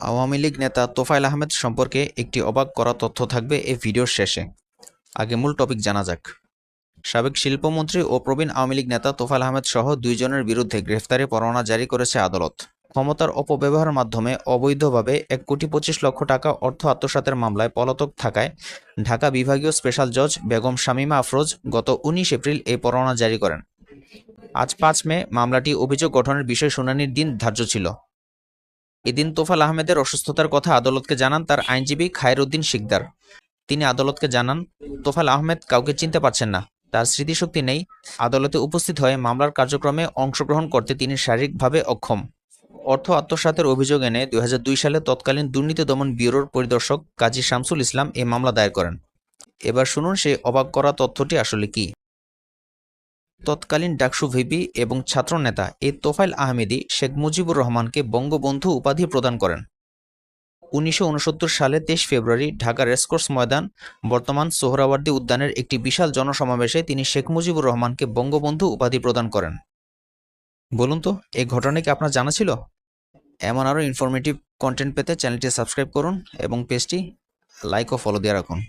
আওয়ামী লীগ নেতা তোফায়েল আহমেদ সম্পর্কে একটি অবাক করা তথ্য থাকবে এই ভিডিওর শেষে। আগে মূল টপিক জানা যাক। সাবেক শিল্পমন্ত্রী ও প্রবীণ আওয়ামী লীগ নেতা তোফায়েল আহমেদ সহ 2 জনের বিরুদ্ধে গ্রেফতারি পরোয়ানা জারি করেছে আদালত। ক্ষমতার অপব্যবহারের মাধ্যমে অবৈধভাবে 1,25,00,000 টাকা অর্থ আত্মসাতের মামলায় পলাতক থাকায় ঢাকা বিভাগীয় স্পেশাল জজ বেগম শামীমা আফরোজ গত 19 এপ্রিল এই পরোয়ানা জারি করেন। আজ 5 মে মামলাটি অভিযোগ গঠনের বিষয় শুনানির দিন ধার্য ছিল। এদিন তোফায়েল আহমেদের অসুস্থতার কথা আদালতকে জানান তার আইনজীবী খায়রউদ্দিন শিকদার। তিনি আদালতকে জানান, তোফায়েল আহমেদ কাউকে চিনতে পারছেন না, তার স্মৃতিশক্তি নেই, আদালতে উপস্থিত হয়ে মামলার কার্যক্রমে অংশগ্রহণ করতে তিনি শারীরিকভাবে অক্ষম। অর্থ আত্মসাতের অভিযোগ এনে 2002 সালে তৎকালীন দুর্নীতি দমন ব্যুরোর পরিদর্শক কাজী শামসুল ইসলাম এই মামলা দায়ের করেন। এবার শুনুন সেই অবাক করা তথ্যটি আসলে কি। তৎকালীন ডাকসু ভিপি এবং ছাত্রনেতা এই তোফায়েল আহমেদই শেখ মুজিবুর রহমানকে বঙ্গবন্ধু উপাধি প্রদান করেন। 1969 সালে 23 ফেব্রুয়ারি ঢাকা রেসকোর্স ময়দান, বর্তমান সোহরাওয়ার্দী উদ্যানের একটি বিশাল জনসমাবেশে তিনি শেখ মুজিবুর রহমানকে বঙ্গবন্ধু উপাধি প্রদান করেন। বলুন তো, এই ঘটনা কি আপনার জানা ছিল? এমন আরও ইনফরমেটিভ কন্টেন্ট পেতে চ্যানেলটি সাবস্ক্রাইব করুন এবং পেজটি লাইক ও ফলো দিয়ে রাখুন।